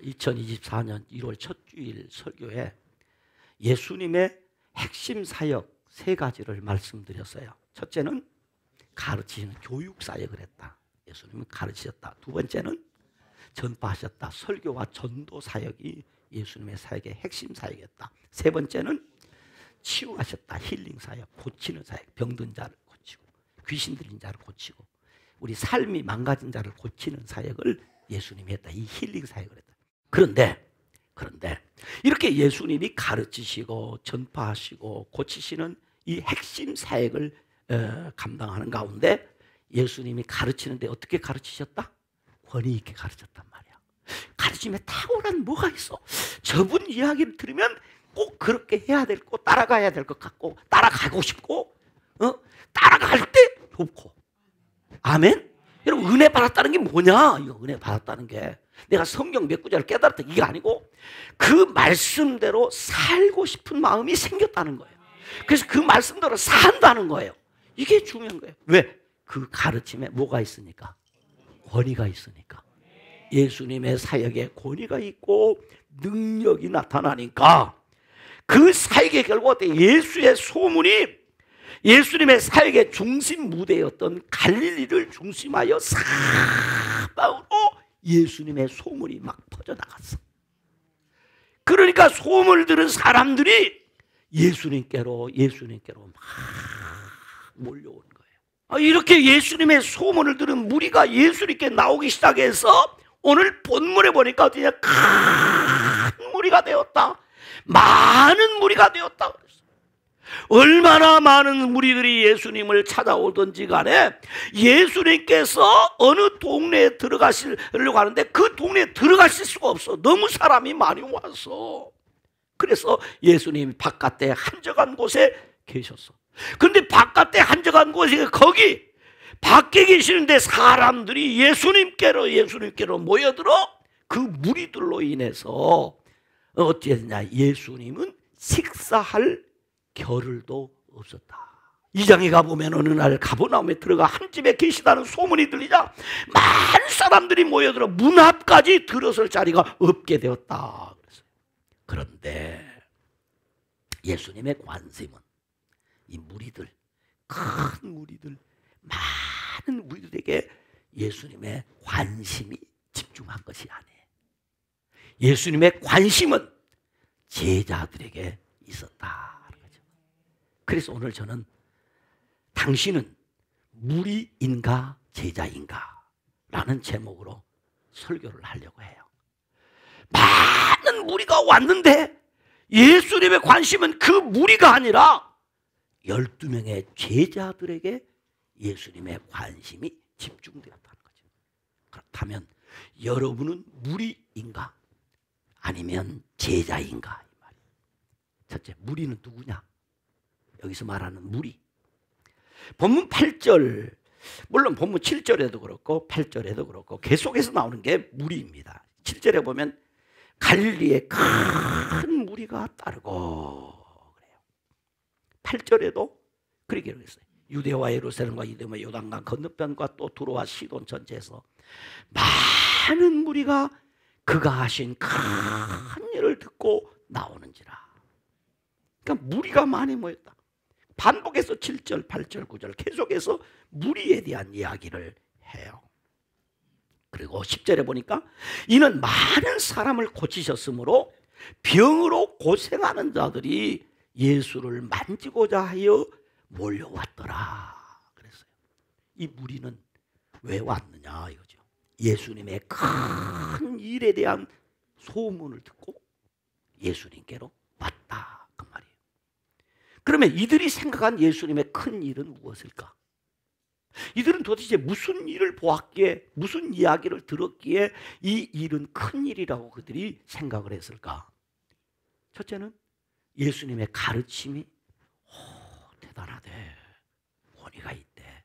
2024년 1월 첫 주일 설교에 예수님의 핵심 사역 세 가지를 말씀드렸어요. 첫째는 가르치시는 교육 사역을 했다. 예수님은 가르치셨다. 두 번째는 전파하셨다. 설교와 전도 사역이 예수님의 사역의 핵심 사역이었다. 세 번째는 치유하셨다. 힐링 사역, 고치는 사역, 병든 자를 고치고 귀신 들린 자를 고치고 우리 삶이 망가진 자를 고치는 사역을 예수님이 했다. 이 힐링 사역을 했다. 그런데 이렇게 예수님이 가르치시고 전파하시고 고치시는 이 핵심 사역을 감당하는 가운데 예수님이 가르치는데 어떻게 가르치셨다? 권위 있게 가르쳤단 말이야. 가르침에 탁월한 뭐가 있어? 저분 이야기를 들으면 꼭 그렇게 해야 될 거, 따라가야 될 것 같고, 따라가고 싶고, 따라갈 때 좋고. 아멘? 여러분, 은혜 받았다는 게 뭐냐? 이거 은혜 받았다는 게 내가 성경 몇 구절을 깨달았다 이게 아니고 그 말씀대로 살고 싶은 마음이 생겼다는 거예요. 그래서 그 말씀대로 산다는 거예요. 이게 중요한 거예요. 왜? 그 가르침에 뭐가 있으니까? 권위가 있으니까. 예수님의 사역에 권위가 있고 능력이 나타나니까 그 사역의 결과 예수의 소문이 예수님의 사역의 중심 무대였던 갈릴리를 중심하여 사방으로 예수님의 소문이 막 퍼져나갔어. 그러니까 소문을 들은 사람들이 예수님께로 막 몰려오는 거예요. 이렇게 예수님의 소문을 들은 무리가 예수님께 나오기 시작해서 오늘 본문에 보니까 어디냐? 큰 무리가 되었다. 많은 무리가 되었다. 얼마나 많은 무리들이 예수님을 찾아오든지 간에 예수님께서 어느 동네에 들어가시려고 하는데 그 동네에 들어가실 수가 없어. 너무 사람이 많이 와서. 그래서 예수님이 바깥에 한적한 곳에 계셨어. 그런데 바깥에 한적한 곳에 거기 밖에 계시는데 사람들이 예수님께로 모여들어 그 무리들로 인해서 어떻게 되냐? 예수님은 식사할 겨를도 없었다. 2장에 가보면 어느 날 가버나움에 들어가 한 집에 계시다는 소문이 들리자 많은 사람들이 모여들어 문 앞까지 들어설 자리가 없게 되었다. 그런데 예수님의 관심은 이 무리들, 큰 무리들, 많은 무리들에게 예수님의 관심이 집중한 것이 아니에요. 예수님의 관심은 제자들에게 있었다. 그래서 오늘 저는 당신은 무리인가 제자인가 라는 제목으로 설교를 하려고 해요. 많은 무리가 왔는데 예수님의 관심은 그 무리가 아니라 12명의 제자들에게 예수님의 관심이 집중되었다는 거죠. 그렇다면 여러분은 무리인가 아니면 제자인가? 이 말이에요. 첫째, 무리는 누구냐? 여기서 말하는 무리. 본문 8절, 물론 본문 7절에도 그렇고 8절에도 그렇고 계속해서 나오는 게 무리입니다. 7절에 보면 갈릴리에 큰 무리가 따르고 그래요. 8절에도 그렇게 기록했어요. 유대와 예루살렘과 이드마 요단강 건너편과 또 두로와 시돈 전체에서 많은 무리가 그가 하신 큰 일을 듣고 나오는지라. 그러니까 무리가 많이 모였다. 반복해서 7절, 8절, 9절 계속해서 무리에 대한 이야기를 해요. 그리고 10절에 보니까 이는 많은 사람을 고치셨으므로 병으로 고생하는 자들이 예수를 만지고자 하여 몰려왔더라 그랬어요. 이 무리는 왜 왔느냐 이거죠. 예수님의 큰 일에 대한 소문을 듣고 예수님께로 왔다 그 말이에요. 그러면 이들이 생각한 예수님의 큰 일은 무엇일까? 이들은 도대체 무슨 일을 보았기에, 무슨 이야기를 들었기에 이 일은 큰 일이라고 그들이 생각을 했을까? 첫째는 예수님의 가르침이 대단하대, 권위가 있대.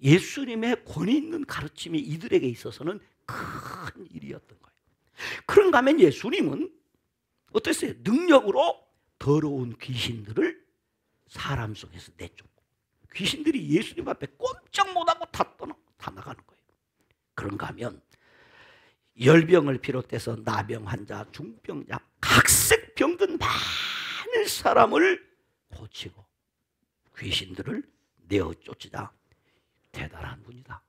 예수님의 권위 있는 가르침이 이들에게 있어서는 큰 일이었던 거예요. 그런가 하면 예수님은 어땠어요? 능력으로 더러운 귀신들을 사람 속에서 내쫓고 귀신들이 예수님 앞에 꼼짝 못하고 다 나가는 거예요. 그런가 하면 열병을 비롯해서 나병 환자, 중병자, 각색 병든 많은 사람을 고치고 귀신들을 내어 쫓으자. 대단한 분이다.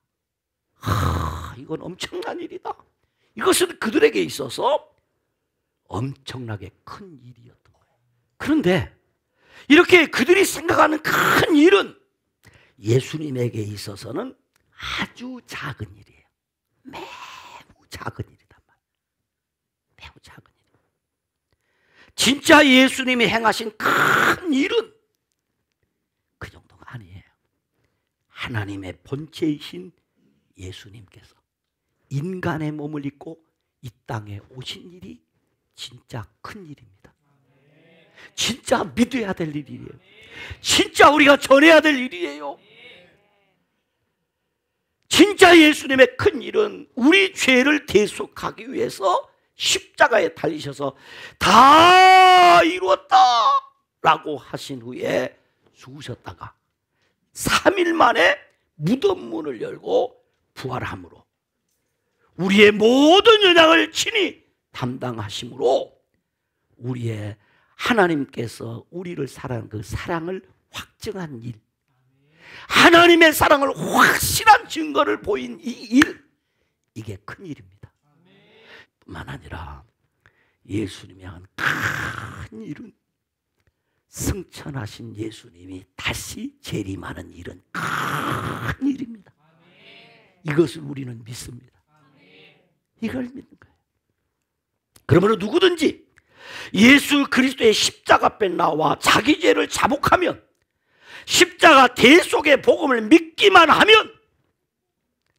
이건 엄청난 일이다. 이것은 그들에게 있어서 엄청나게 큰 일이었던 거예요. 그런데 이렇게 그들이 생각하는 큰 일은 예수님에게 있어서는 아주 작은 일이에요. 매우 작은 일이단 말이에요. 매우 작은 일. 진짜 예수님이 행하신 큰 일은 그 정도가 아니에요. 하나님의 본체이신 예수님께서 인간의 몸을 입고 이 땅에 오신 일이 진짜 큰 일입니다. 진짜 믿어야 될 일이에요. 진짜 우리가 전해야 될 일이에요. 진짜 예수님의 큰 일은 우리 죄를 대속하기 위해서 십자가에 달리셔서 다 이루었다 라고 하신 후에 죽으셨다가 3일 만에 무덤 문을 열고 부활함으로 우리의 모든 연약을 친히 담당하심으로 우리의 하나님께서 우리를 사랑하는 그 사랑을 확증한 일, 하나님의 사랑을 확실한 증거를 보인 이 일, 이게 큰 일입니다. 뿐만 아니라 예수님이 한 큰 일은 승천하신 예수님이 다시 재림하는 일은 큰 일입니다. 이것을 우리는 믿습니다. 이걸 믿는 거예요. 그러므로 누구든지 예수 그리스도의 십자가 앞에 나와 자기 죄를 자복하면, 십자가 대속의 복음을 믿기만 하면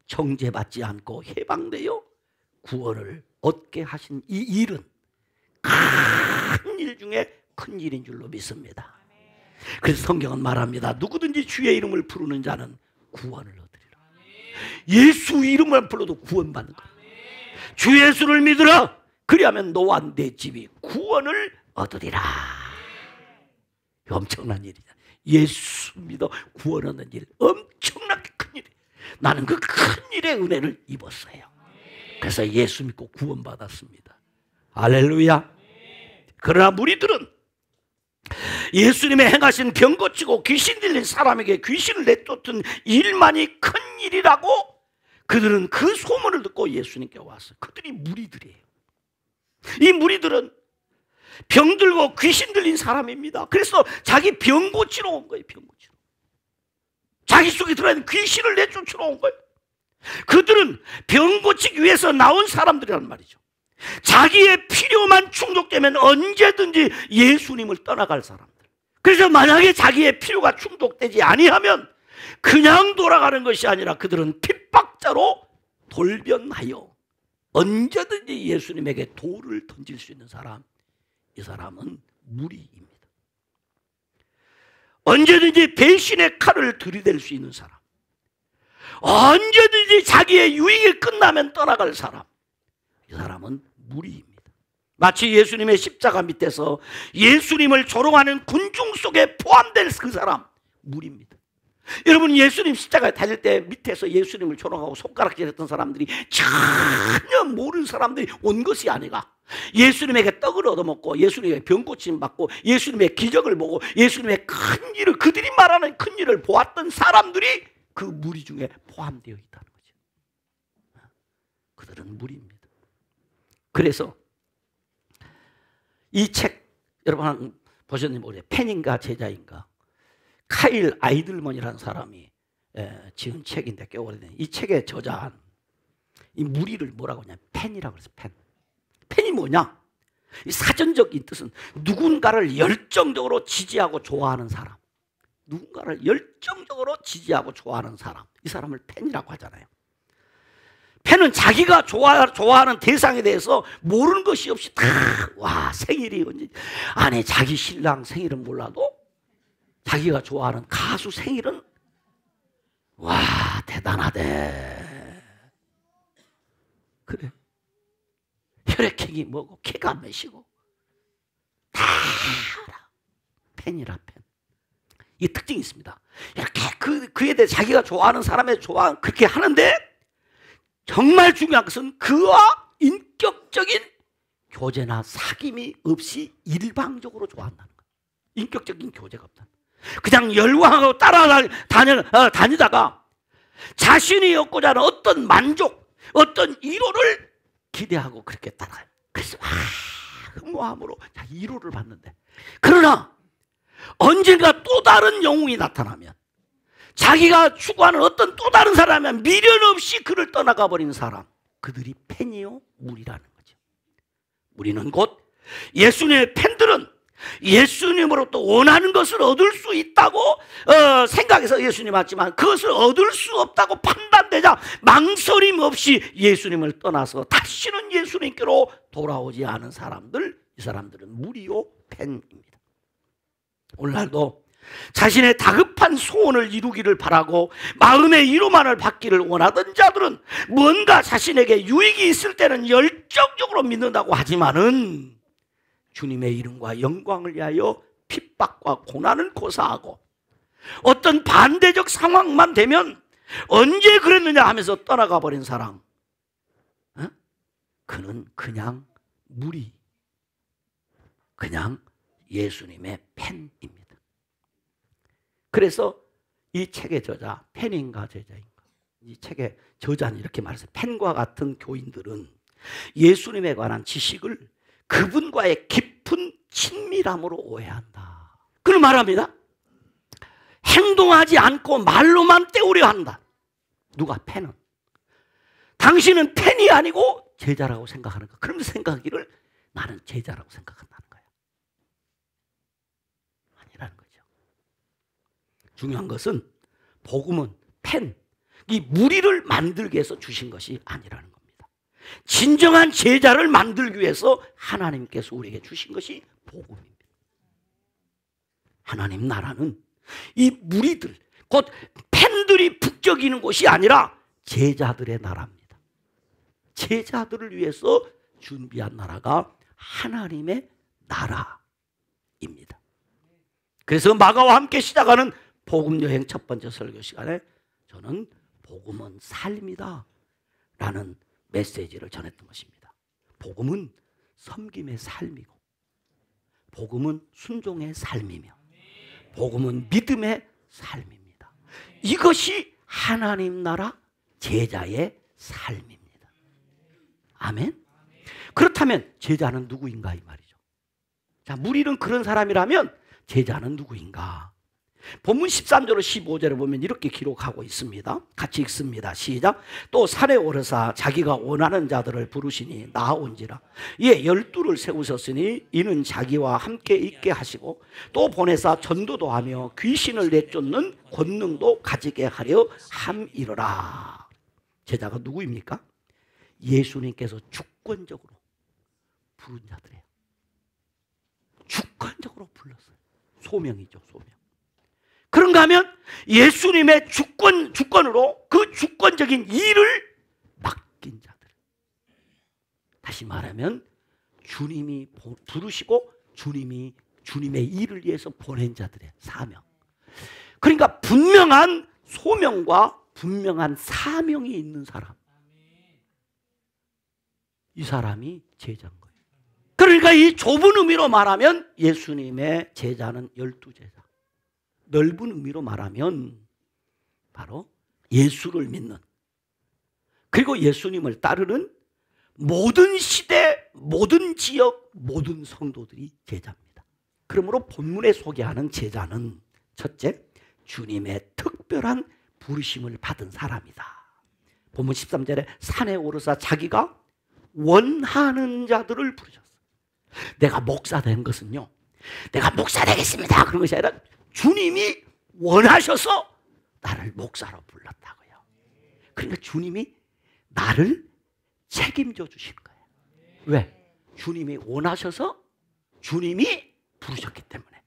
정죄받지 않고 해방되어 구원을 얻게 하신 이 일은 큰 일 중에 큰 일인 줄로 믿습니다. 그래서 성경은 말합니다. 누구든지 주의 이름을 부르는 자는 구원을 얻으리라. 예수 이름을 불러도 구원받는 거예요. 주 예수를 믿으라. 그리하면 너와 내 집이 구원을 얻으리라. 엄청난 일이다. 예수 믿어 구원 얻는 일, 엄청나게 큰 일이에요. 나는 그 큰 일의 은혜를 입었어요. 그래서 예수 믿고 구원받았습니다. 할렐루야. 그러나 무리들은 예수님의 행하신 병 고치고 귀신 들린 사람에게 귀신을 내쫓은 일만이 큰 일이라고 그들은 그 소문을 듣고 예수님께 왔어요. 그들이 무리들이에요. 이 무리들은 병들고 귀신 들린 사람입니다. 그래서 자기 병 고치러 온 거예요. 병 고치러. 자기 속에 들어있는 귀신을 내쫓으러 온 거예요. 그들은 병 고치기 위해서 나온 사람들이란 말이죠. 자기의 필요만 충족되면 언제든지 예수님을 떠나갈 사람들. 그래서 만약에 자기의 필요가 충족되지 아니하면 그냥 돌아가는 것이 아니라 그들은 핍박자로 돌변하여 언제든지 예수님에게 돌을 던질 수 있는 사람, 이 사람은 무리입니다. 언제든지 배신의 칼을 들이댈 수 있는 사람, 언제든지 자기의 유익이 끝나면 떠나갈 사람, 이 사람은 무리입니다. 마치 예수님의 십자가 밑에서 예수님을 조롱하는 군중 속에 포함될 그 사람, 무리입니다. 여러분, 예수님 십자가에 달릴 때 밑에서 예수님을 조롱하고 손가락질했던 사람들이 전혀 모르는 사람들이 온 것이 아니라 예수님에게 떡을 얻어먹고 예수님의 병 고침 받고 예수님의 기적을 보고 예수님의 큰 일을, 그들이 말하는 큰 일을 보았던 사람들이 그 무리 중에 포함되어 있다는 거죠. 그들은 무리입니다. 그래서 이 책 여러분 보셨는지 모르겠어요. 팬인가 제자인가 카일 아이들먼이라는 사람이 지은 책인데 꽤 오래된, 이 책의 저자한 이 무리를 뭐라고 하냐, 팬이라고 그래서 팬. 팬이 뭐냐? 이 사전적인 뜻은 누군가를 열정적으로 지지하고 좋아하는 사람, 누군가를 열정적으로 지지하고 좋아하는 사람, 이 사람을 팬이라고 하잖아요. 팬은 자기가 좋아하는 대상에 대해서 모르는 것이 없이 다, 와, 생일이 언제, 아니 자기 신랑 생일은 몰라도 자기가 좋아하는 가수 생일은, 와, 대단하대. 그래. 혈액형이 뭐고 키가 몇이고 다 알아. 팬이라 팬. 이 특징이 있습니다. 이렇게 그에 대해 자기가 좋아하는 사람에 좋아하는 그렇게 하는데 정말 중요한 것은 그와 인격적인 교제나 사귐이 없이 일방적으로 좋아한다는 거예요. 인격적인 교제가 없다. 그냥 열광하고 다니다가 자신이 얻고자 하는 어떤 만족, 어떤 위로를 기대하고 그렇게 따라가요. 그래서 흠모함으로 위로를 받는데, 그러나 언젠가 또 다른 영웅이 나타나면, 자기가 추구하는 어떤 또 다른 사람이면 미련 없이 그를 떠나가 버린 사람, 그들이 팬이요 무리라는 거죠. 무리는 곧 예수님의 팬들은 예수님으로부터 원하는 것을 얻을 수 있다고 생각해서 예수님 왔지만 그것을 얻을 수 없다고 판단되자 망설임 없이 예수님을 떠나서 다시는 예수님께로 돌아오지 않은 사람들, 이 사람들은 무리요 팬입니다. 오늘날도 자신의 다급한 소원을 이루기를 바라고 마음의 위로만을 받기를 원하던 자들은 뭔가 자신에게 유익이 있을 때는 열정적으로 믿는다고 하지만은 주님의 이름과 영광을 위하여 핍박과 고난을 고사하고 어떤 반대적 상황만 되면 언제 그랬느냐 하면서 떠나가 버린 사람, 그는 그냥 무리, 그냥 예수님의 팬입니다. 그래서 이 책의 저자, 팬인가 제자인가, 이 책의 저자는 이렇게 말했어요. 팬과 같은 교인들은 예수님에 관한 지식을 그분과의 깊은 친밀함으로 오해한다. 그걸 말합니다. 행동하지 않고 말로만 때우려 한다. 누가? 팬은. 당신은 팬이 아니고 제자라고 생각하는 거야. 그러면서 생각하기를 나는 제자라고 생각한다는 거야. 아니라는 거죠. 중요한 것은 복음은 팬, 이 무리를 만들기 위해서 주신 것이 아니라는 겁니다. 진정한 제자를 만들기 위해서 하나님께서 우리에게 주신 것이 복음입니다. 하나님 나라는 이 무리들, 곧 팬들이 북적이는 곳이 아니라 제자들의 나라입니다. 제자들을 위해서 준비한 나라가 하나님의 나라입니다. 그래서 마가와 함께 시작하는 복음여행 첫 번째 설교 시간에 저는 복음은 삶이다 라는 메시지를 전했던 것입니다. 복음은 섬김의 삶이고, 복음은 순종의 삶이며, 복음은 믿음의 삶입니다. 이것이 하나님 나라 제자의 삶입니다. 아멘. 그렇다면 제자는 누구인가 이 말이죠. 자, 무리는 그런 사람이라면 제자는 누구인가? 본문 13절로 15절에 보면 이렇게 기록하고 있습니다. 같이 읽습니다. 시작. 또 산에 오르사 자기가 원하는 자들을 부르시니 나아온지라. 이에 12를 세우셨으니 이는 자기와 함께 있게 하시고 또 보내사 전도도 하며 귀신을 내쫓는 권능도 가지게 하려 함이러라. 제자가 누구입니까? 예수님께서 주권적으로 부른 자들이에요. 주권적으로 불렀어요. 소명이죠, 소명. 그런가 하면 예수님의 주권으로 그 주권적인 일을 맡긴 자들. 다시 말하면 주님이 부르시고 주님의 일을 위해서 보낸 자들의 사명. 그러니까 분명한 소명과 분명한 사명이 있는 사람. 이 사람이 제자인 거예요. 그러니까 이 좁은 의미로 말하면 예수님의 제자는 12제자. 넓은 의미로 말하면 바로 예수를 믿는, 그리고 예수님을 따르는 모든 시대, 모든 지역, 모든 성도들이 제자입니다. 그러므로 본문에 소개하는 제자는 첫째, 주님의 특별한 부르심을 받은 사람이다. 본문 13절에 산에 오르사 자기가 원하는 자들을 부르셨어요. 내가 목사 된 것은요, 내가 목사 되겠습니다 그런 것이 아니라 주님이 원하셔서 나를 목사로 불렀다고요. 그러니까 주님이 나를 책임져 주신 거예요. 왜? 주님이 원하셔서 주님이 부르셨기 때문에.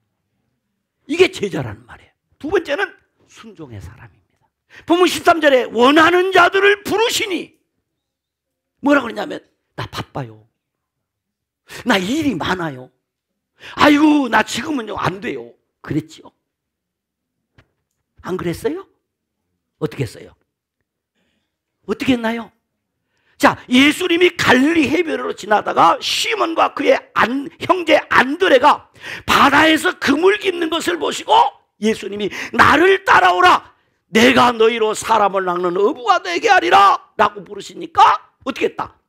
이게 제자라는 말이에요. 두 번째는 순종의 사람입니다. 본문 13절에 원하는 자들을 부르시니 뭐라고 그러냐면 나 바빠요. 나 일이 많아요. 아이고 나 지금은요 안 돼요. 그랬지요? 안 그랬어요? 어떻게 했어요? 어떻게 했나요? 자, 예수님이 갈릴리 해변으로 지나다가 시몬과 그의 형제 안드레가 바다에서 그물 깁는 것을 보시고 예수님이 나를 따라오라, 내가 너희로 사람을 낚는 어부가 되게 하리라 라고 부르시니까 어떻게 했다?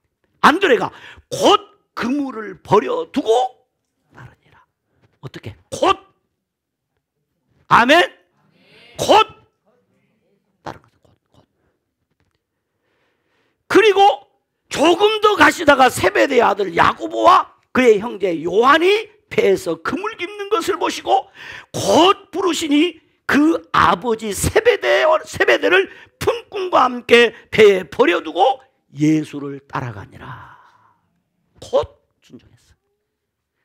안드레가 곧 그물을 버려두고 따르니라. 어떻게? 곧. 아멘. 곧 따른 거죠. 곧. 그리고 조금 더 가시다가 세베대의 아들 야고보와 그의 형제 요한이 배에서 그물 깁는 것을 보시고 곧 부르시니 그 아버지 세베대를 품꾼과 함께 배에 버려두고 예수를 따라가니라. 곧 순종했어.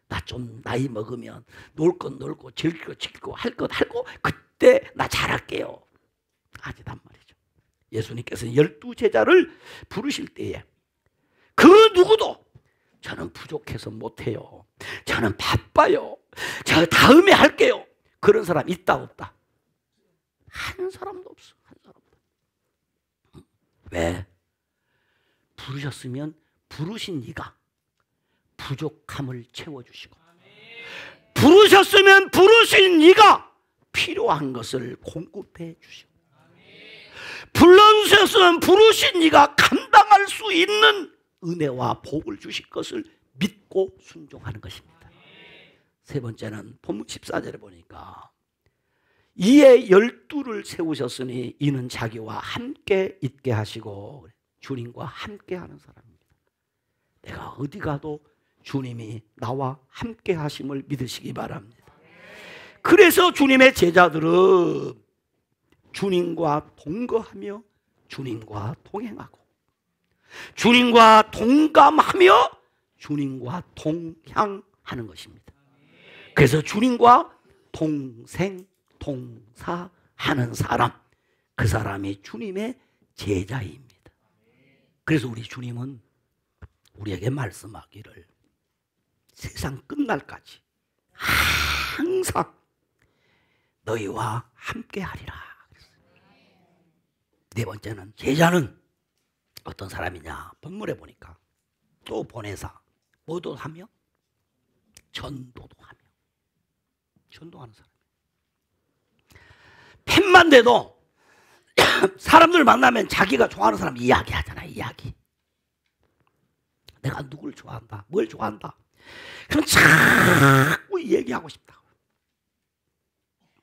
나 좀 나이 먹으면 놀 건 놀고 즐길 거 즐기고 할 것 하고 그때 나 잘할게요. 아니단 말이죠. 예수님께서는 12제자를 부르실 때에 그 누구도 저는 부족해서 못해요, 저는 바빠요, 저 다음에 할게요, 그런 사람 있다 없다? 한 사람도 없어. 한 사람도. 왜? 부르셨으면 부르신 네가 부족함을 채워주시고, 부르셨으면 부르신 네가 필요한 것을 공급해 주시고, 불러주셨으면 부르신 네가 감당할 수 있는 은혜와 복을 주실 것을 믿고 순종하는 것입니다. 세 번째는 본문 14절에 보니까 이에 12를 세우셨으니 이는 자기와 함께 있게 하시고, 주님과 함께 하는 사람입니다. 내가 어디 가도 주님이 나와 함께 하심을 믿으시기 바랍니다. 그래서 주님의 제자들은 주님과 동거하며 주님과 동행하고 주님과 동감하며 주님과 동향하는 것입니다. 그래서 주님과 동생 동사하는 사람, 그 사람이 주님의 제자입니다. 그래서 우리 주님은 우리에게 말씀하기를 세상 끝날까지 항상 너희와 함께 하리라. 네 번째는 제자는 어떤 사람이냐? 본문에 보니까 또 보내사 뭐도 하며 전도도 하며, 전도하는 사람. 펜만 돼도 사람들 만나면 자기가 좋아하는 사람 이야기하잖아. 이야기. 내가 누굴 좋아한다, 뭘 좋아한다, 그럼 자꾸 얘기하고 싶다.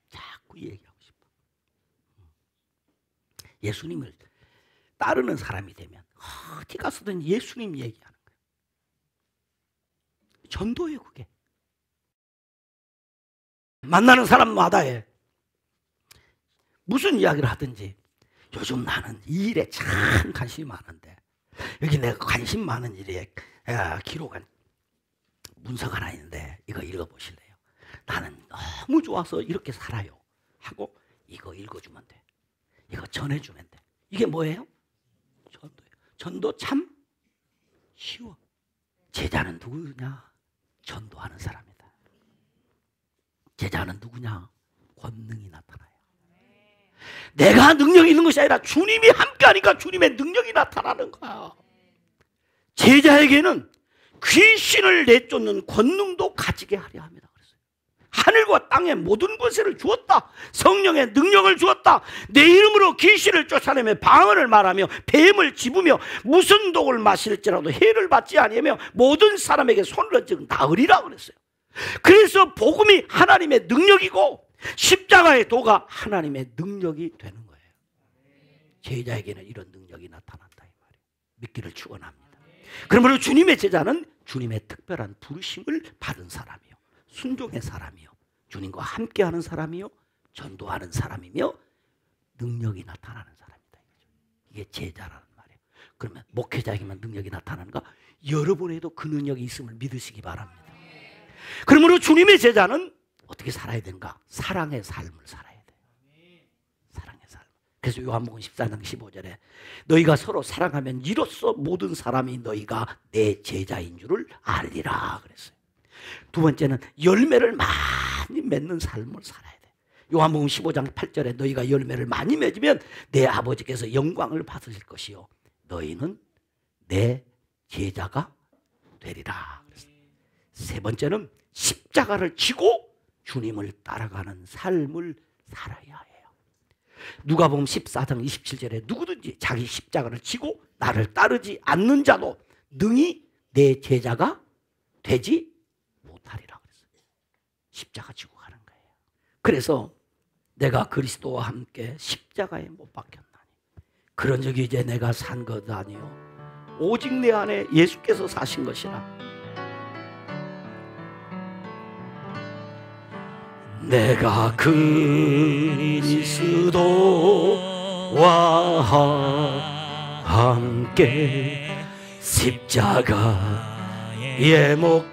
자꾸 얘기하고 싶다. 예수님을 따르는 사람이 되면 어디 가서든 예수님 얘기하는 거예요. 전도예요, 그게. 만나는 사람마다 해. 무슨 이야기를 하든지 요즘 나는 이 일에 참 관심이 많은데 여기 내가 관심 많은 일에 기록한 문서가 하나 있는데 이거 읽어보실래요? 나는 너무 좋아서 이렇게 살아요 하고 이거 읽어주면 돼. 이거 전해주면 돼. 이게 뭐예요? 전도예요. 전도 참 쉬워. 제자는 누구냐? 전도하는 사람이다. 제자는 누구냐? 권능이 나타나요. 내가 능력이 있는 것이 아니라 주님이 함께하니까 주님의 능력이 나타나는 거야. 제자에게는 귀신을 내쫓는 권능도 가지게 하려 합니다. 그랬어요. 하늘과 땅의 모든 권세를 주었다. 성령의 능력을 주었다. 내 이름으로 귀신을 쫓아내며 방언을 말하며 뱀을 집으며 무슨 독을 마실지라도 해를 받지 아니하며 모든 사람에게 손을 얹으면 나으리라 그랬어요. 그래서 복음이 하나님의 능력이고 십자가의 도가 하나님의 능력이 되는 거예요. 제자에게는 이런 능력이 나타난다 이 말이에요. 믿기를 축원합니다. 그러므로 주님의 제자는 주님의 특별한 부르심을 받은 사람이요, 순종의 사람이요, 주님과 함께하는 사람이요, 전도하는 사람이며 능력이 나타나는 사람이다. 이게 제자라는 말이에요. 그러면 목회자에게만 능력이 나타나는가? 여러분에도 그 능력이 있음을 믿으시기 바랍니다. 그러므로 주님의 제자는 어떻게 살아야 되는가? 사랑의 삶을 살아야 돼요. 사랑의 삶. 그래서 요한복음 14장 15절에 너희가 서로 사랑하면 이로써 모든 사람이 너희가 내 제자인 줄을 알리라 그랬어요. 두 번째는 열매를 많이 맺는 삶을 살아야 돼. 요한복음 15장 8절에 너희가 열매를 많이 맺으면 내 아버지께서 영광을 받으실 것이요 너희는 내 제자가 되리라. 세 번째는 십자가를 지고 주님을 따라가는 삶을 살아야 해요. 누가복음 14장 27절에 누구든지 자기 십자가를 지고 나를 따르지 않는 자도 능히 내 제자가 되지 못하리라 그랬어요. 십자가 지고 가는 거예요. 그래서 내가 그리스도와 함께 십자가에 못 박혔나니 그런 적이 이제 내가 산 것 아니요 오직 내 안에 예수께서 사신 것이라. 내가 그리스도와 함께 십자가에 못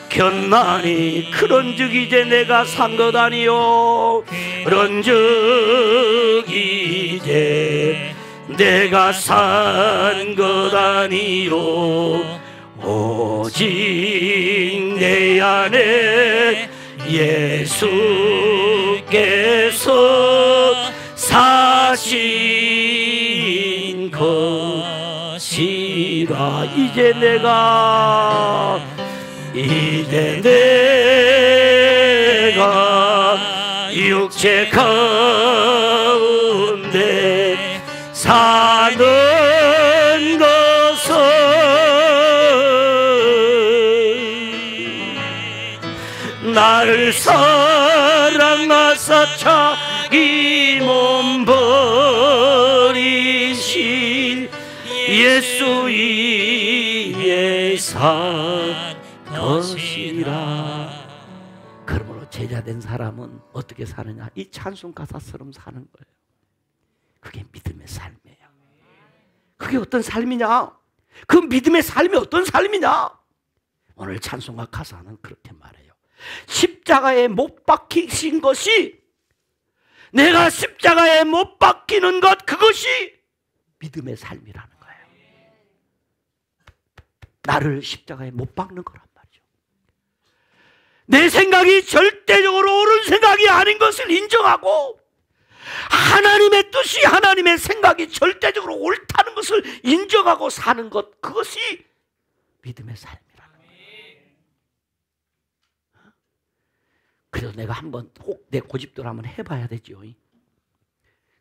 박혔나니 그런즉 이제 내가 산 것 아니요 그런즉 이제 내가 산 것 아니요 오직 내 안에 예수께서 사신 것이라. 이제 내가 육체 가운데 사는 것은 나를 사랑하사 자기 몸 버리신 예수 위에 산 것이라. 그러므로 제자된 사람은 어떻게 사느냐? 이 찬송 가사처럼 사는 거예요. 그게 믿음의 삶이에요. 그게 어떤 삶이냐? 그 믿음의 삶이 어떤 삶이냐? 오늘 찬송가 가사는 그렇게 말해요. 십자가에 못 박히신 것이, 내가 십자가에 못 박히는 것, 그것이 믿음의 삶이라는 거예요. 나를 십자가에 못 박는 거란 말이죠. 내 생각이 절대적으로 옳은 생각이 아닌 것을 인정하고 하나님의 뜻이, 하나님의 생각이 절대적으로 옳다는 것을 인정하고 사는 것, 그것이 믿음의 삶이라는 거예요. 그래서 내가 한번 꼭 내 고집대로 한번 해봐야 되지요.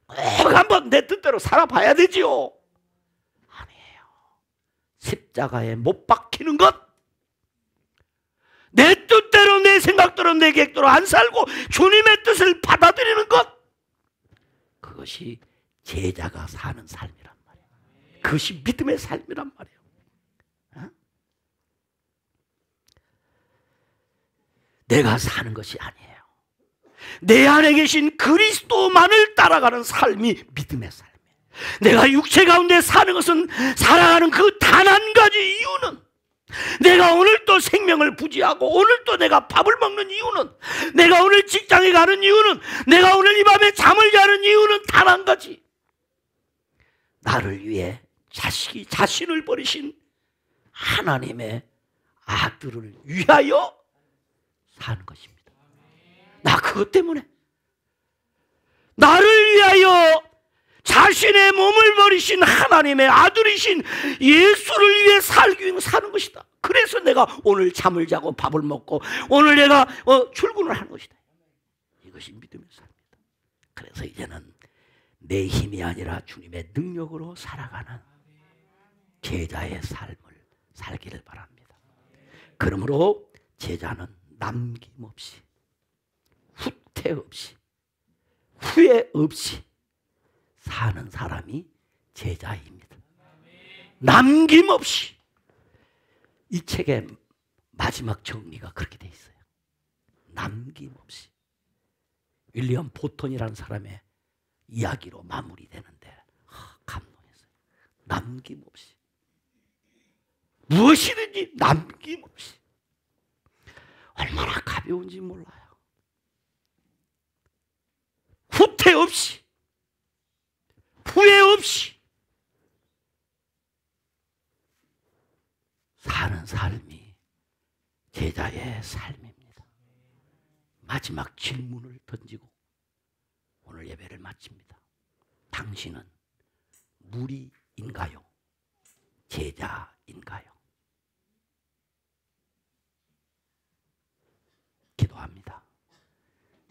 꼭 한번 내 뜻대로 살아봐야 되지요. 아니에요. 십자가에 못 박히는 것, 내 뜻대로, 내 생각대로, 내 계획대로 안 살고 주님의 뜻을 받아들이는 것, 그것이 제자가 사는 삶이란 말이에요. 그것이 믿음의 삶이란 말이에요. 내가 사는 것이 아니에요. 내 안에 계신 그리스도만을 따라가는 삶이 믿음의 삶이에요. 내가 육체 가운데 사는 것은, 살아가는 그 단 한 가지 이유는, 내가 오늘 또 생명을 부지하고 오늘 또 내가 밥을 먹는 이유는, 내가 오늘 직장에 가는 이유는, 내가 오늘 이 밤에 잠을 자는 이유는 단 한 가지. 나를 위해 자신을 버리신 하나님의 아들을 위하여 사는 것입니다. 나 그것 때문에, 나를 위하여 자신의 몸을 버리신 하나님의 아들이신 예수를 위해 살기 위해 사는 것이다. 그래서 내가 오늘 잠을 자고 밥을 먹고 오늘 내가 출근을 하는 것이다. 이것이 믿음의 삶입니다. 그래서 이제는 내 힘이 아니라 주님의 능력으로 살아가는 제자의 삶을 살기를 바랍니다. 그러므로 제자는 남김없이, 후퇴 없이, 후회 없이 사는 사람이 제자입니다. 남김없이. 이 책의 마지막 정리가 그렇게 돼 있어요. 남김없이. 윌리엄 보턴이라는 사람의 이야기로 마무리되는데 감동했어요. 남김없이. 무엇이든지 남김없이. 얼마나 가벼운지 몰라요. 후퇴 없이, 후회 없이 사는 삶이 제자의 삶입니다. 마지막 질문을 던지고 오늘 예배를 마칩니다. 당신은 무리인가요? 제자인가요? 기도합니다.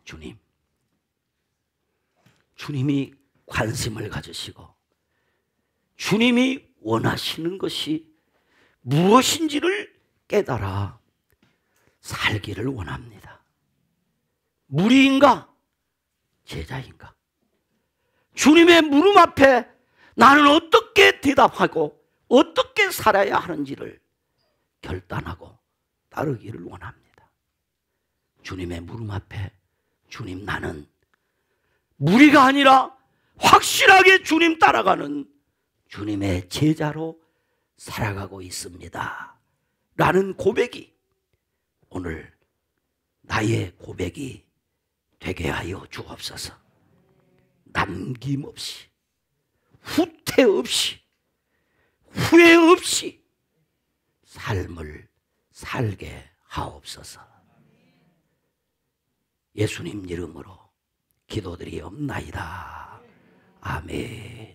주님, 주님이 관심을 가지시고 주님이 원하시는 것이 무엇인지를 깨달아 살기를 원합니다. 무리인가? 제자인가? 주님의 물음 앞에 나는 어떻게 대답하고 어떻게 살아야 하는지를 결단하고 따르기를 원합니다. 주님의 물음 앞에 주님, 나는 무리가 아니라 확실하게 주님 따라가는 주님의 제자로 살아가고 있습니다 라는 고백이 오늘 나의 고백이 되게 하여 주옵소서. 남김없이, 후퇴 없이, 후회 없이 삶을 살게 하옵소서. 예수님 이름으로 기도드리옵나이다. 아멘.